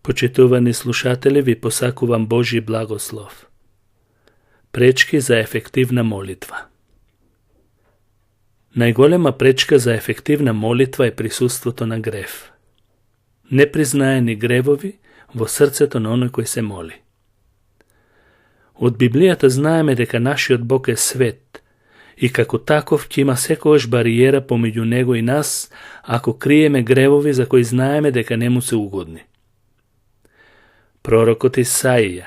Почитувани слушатели, ви посакувам Божи благослов. Пречки за ефективна молитва. Најголема пречка за ефективна молитва е присуството на грев. Непризнаени гревови во срцето на оној кој се моли. Од Библијата знаеме дека нашиот Бог е свет и како таков ќе има секогаш бариера помеѓу него и нас ако криеме гревови за кои знаеме дека не му се угодни. Пророкот Исаија,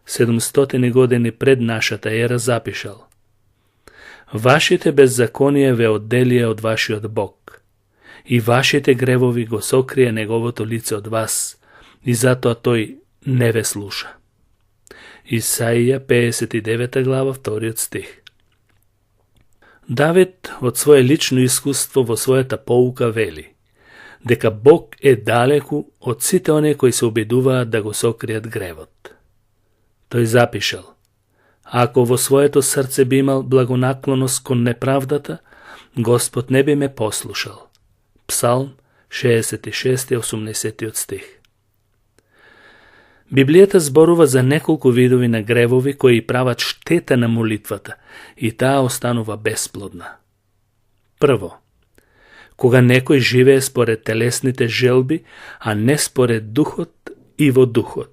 700 години пред нашата ера, запишал: Вашите беззаконија ве одделија од вашиот Бог, и вашите гревови го сокрие неговото лице од вас, и затоа тој не ве слуша. Исаија 59 глава 2 стих. Давид од свое лично искуство во својата поука вели дека Бог е далеку од сите оние кои се обидуваат да го сокријат гревот. Тој запишал: Ако во своето срце би имал благонаклоност кон неправдата, Господ не би ме послушал. Псалм 66-80 стих. Библијата зборува за неколку видови на гревови кои прават штета на молитвата и таа останува бесплодна. Прво, кога некој живее според телесните желби, а не според духот и во духот.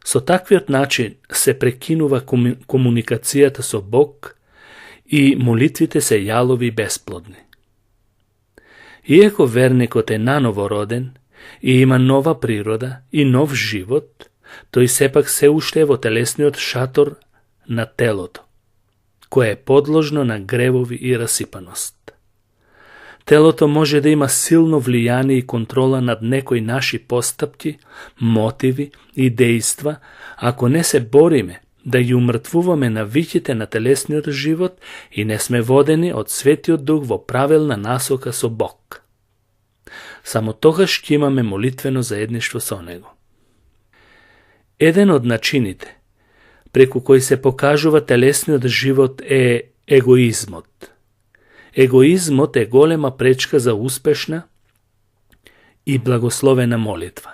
Со таквиот начин се прекинува комуникацијата со Бог и молитвите се јалови и бесплодни. Иако верникот е наново роден и има нова природа и нов живот, тој сепак се уште е во телесниот шатор на телото, кое е подложно на гревови и расипаност. Телото може да има силно влијание и контрола над некои наши постапки, мотиви и дејства, ако не се бориме да ги умртвуваме навиките на телесниот живот и не сме водени од Светиот Дух во правилна насока со Бог. Само тогаш ќе имаме молитвено заедништво со Него. Еден од начините преку кој се покажува телесниот живот е егоизмот. Егоизмот е голема пречка за успешна и благословена молитва.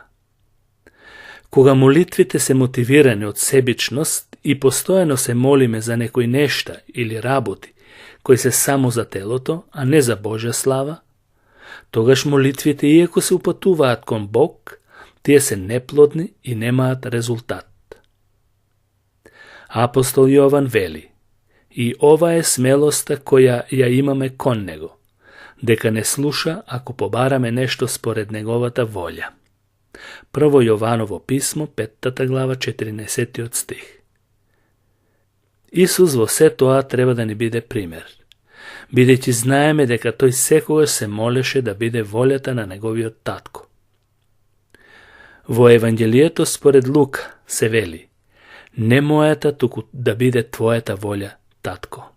Кога молитвите се мотивирани од себичност и постојано се молиме за некои нешта или работи кои се само за телото, а не за Божја слава, тогаш молитвите, иако се упатуваат кон Бог, тие се неплодни и немаат резултат. Апостол Јован вели: И ова е смелоста која ја имаме кон него, дека не слуша ако побараме нешто според неговата волја. Прво Јованово писмо, 5 глава, 14 стих. Исус во се тоа треба да ни биде пример, бидејќи знаеме дека тој секогаш се молеше да биде волјата на неговиот татко. Во Евангелието според Лука се вели: Не мојата, туку да биде твојата волја, татко.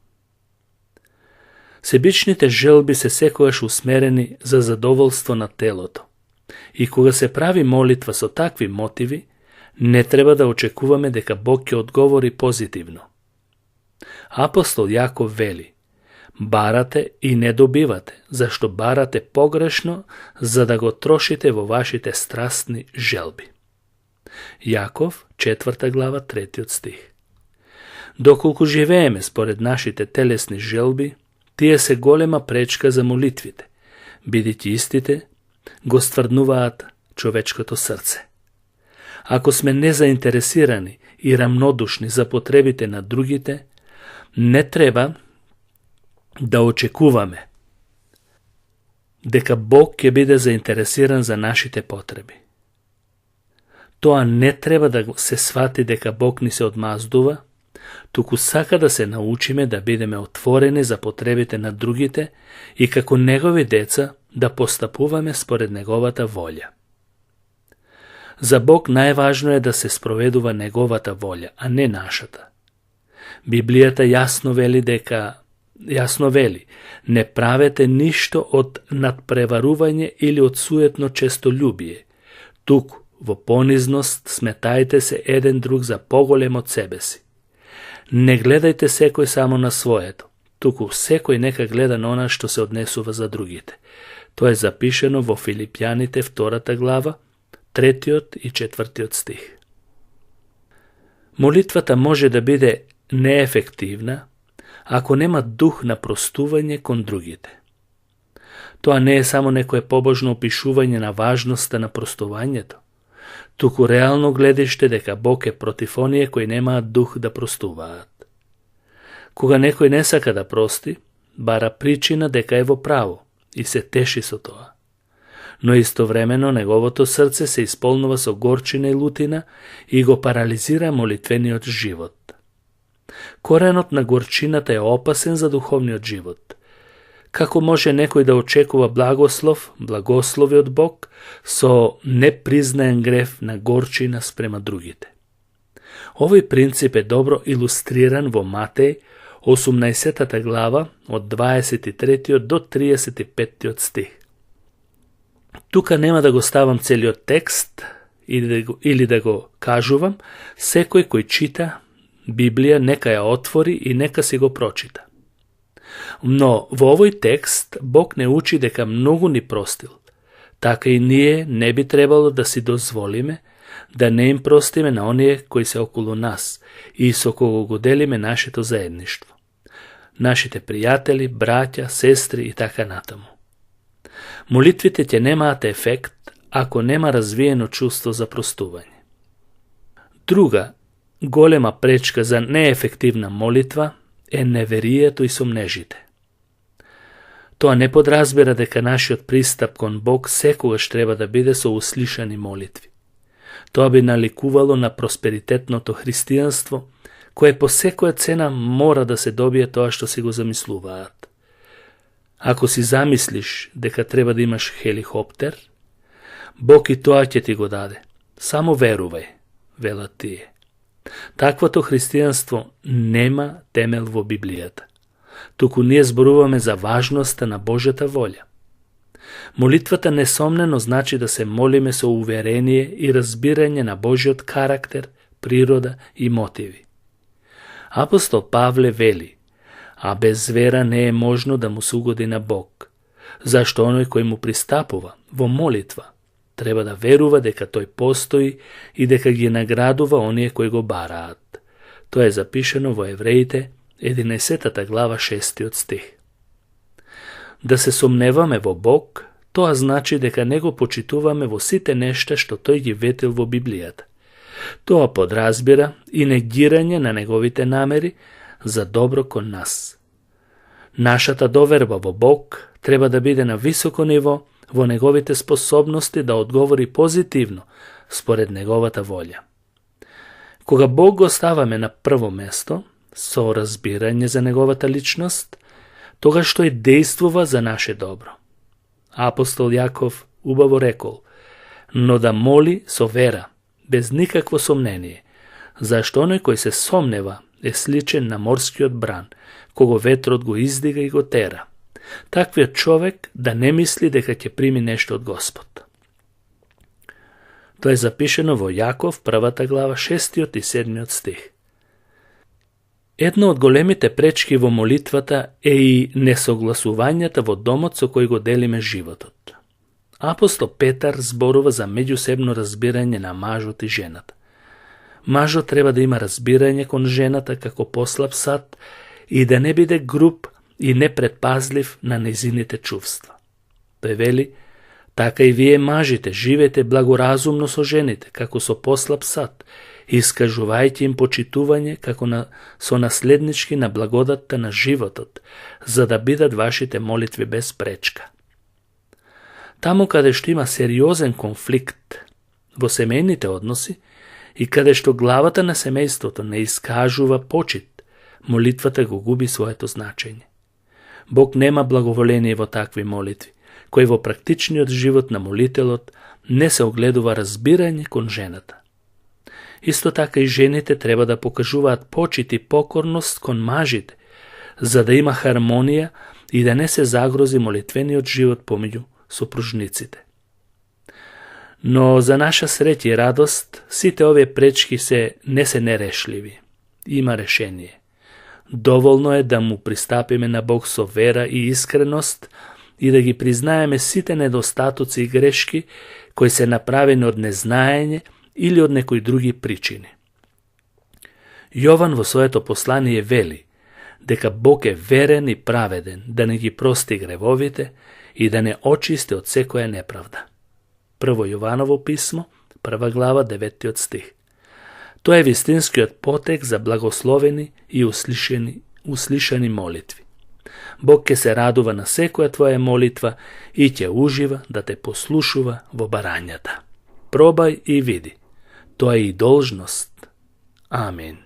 Себичните желби се секогаш усмерени за задоволство на телото. И кога се прави молитва со такви мотиви, не треба да очекуваме дека Бог ќе одговори позитивно. Апостол Јаков вели: Барате и не добивате, зашто барате погрешно, за да го трошите во вашите страстни желби. Јаков, 4 глава, 3 стих. Доколку живееме според нашите телесни желби, тие се голема пречка за молитвите, бидејќи истите го стврднуваат човечкото срце. Ако сме незаинтересирани и рамнодушни за потребите на другите, не треба да очекуваме дека Бог ќе биде заинтересиран за нашите потреби. Тоа не треба да се свати дека Бог ни се одмаздува, туку сака да се научиме да бидеме отворени за потребите на другите и како негови деца да постапуваме според неговата волја. За Бог најважно е да се спроведува неговата волја, а не нашата. Библијата јасно вели: не правете ништо од надпреварување или од суетно честолюбие, туку во понизност сметајте се еден друг за поголем од себе си. Не гледајте секој само на своето, туку секој нека гледа на она што се однесува за другите. Тоа е запишено во Филипјаните 2 глава, 3 и 4 стих. Молитвата може да биде неефективна ако нема дух на простување кон другите. Тоа не е само некое побожно опишување на важноста на простувањето, туку реално гледиште дека Бог е против оние кои немаат дух да простуваат. Кога некој не сака да прости, бара причина дека е во право и се теши со тоа. Но истовремено неговото срце се исполнува со горчина и лутина и го парализира молитвениот живот. Коренот на горчината е опасен за духовниот живот. Како може некој да очекува благослови од Бог со непризнаен грев на горчина спрема другите? Овој принцип е добро илустриран во Матеј 18 глава од 23 до 35 стих. Тука нема да го ставам целиот текст или да го кажувам, секој кој чита Библија нека ја отвори и нека си го прочита. Но во овој текст Бог не учи дека многу ни простил, така и ние не би требало да си дозволиме да не им простиме на оние кои се околу нас и со кого го делиме нашето заедништво. Нашите пријатели, браќа, сестри и така натаму. Молитвите ќе немаат ефект ако нема развиено чувство за простување. Друга голема пречка за неефективна молитва е неверието и сомнежите. Тоа не подразбира дека нашиот пристап кон Бог секогаш треба да биде со услишани молитви. Тоа би наликувало на просперитетното христијанство, кое по секоја цена мора да се добие тоа што си го замислуваат. Ако си замислиш дека треба да имаш хеликоптер, Бог и тоа ќе ти го даде. Само верувај, велат тие. Таквото христијанство нема темел во Библијата. Туку ние зборуваме за важноста на Божјата волја. Молитвата несомнено значи да се молиме со уверение и разбирање на Божјиот карактер, природа и мотиви. Апостол Павле вели: а без вера не е можно да му се угоди на Бог, зашто оној кој му пристапува во молитва треба да верува дека тој постои и дека ги наградува оние кои го бараат. Тоа е запишено во Евреите 11 глава 6 стих. Да се сомневаме во Бог, тоа значи дека не го почитуваме во сите нешта што тој ги ветил во Библијата. Тоа подразбира и негирање на неговите намери за добро кон нас. Нашата доверба во Бог треба да биде на високо ниво во неговите способности да одговори позитивно според неговата волја. Кога Бог го ставаме на прво место, со разбирање за неговата личност, тогаш тој действува за наше добро. Апостол Јаков убаво рекол: но да моли со вера, без никакво сомнение, зашто оној кој се сомнева е сличен на морскиот бран, кого ветрот го издига и го тера. Таквиот човек да не мисли дека ќе прими нешто од Господ. Тоа е запишено во Јаков, 1 глава, 6 и 7 стих. Едно од големите пречки во молитвата е и несогласувањата во домот со кој го делиме животот. Апостол Петар зборува за меѓусебно разбирање на мажот и жената. Мажот треба да има разбирање кон жената како послаб сад и да не биде груб и непредпазлив на незините чувства. Тој вели: така и вие мажите живете благоразумно со жените, како со послаб сад, искажувајќи им почитување како со наследнички на благодатта на животот, за да бидат вашите молитви без пречка. Таму каде што има сериозен конфликт во семејните односи и каде што главата на семејството не искажува почит, молитвата го губи своето значење. Бог нема благоволение во такви молитви, кои во практичниот живот на молителот не се огледува разбирање кон жената. Исто така и жените треба да покажуваат почит и покорност кон мажите, за да има хармонија и да не се загрози молитвениот живот помеѓу сопружниците. Но за наша среќа и радост, сите овие пречки не се нерешливи. Има решение. Доволно е да му пристапиме на Бог со вера и искреност и да ги признаеме сите недостатоци и грешки кои се направени од незнаење или од некои други причини. Јован во своето послание вели дека Бог е верен и праведен да не ги прости гревовите и да не очисти од секоја неправда. Прво Јованово писмо, 1 глава, 9 стих. Тоа е вистинскиот потек за благословени и услишани молитви. Бог ќе се радува на секоја твоја молитва и ќе ужива да те послушува во барањата. Пробај и види. Тоа е и должност. Амин.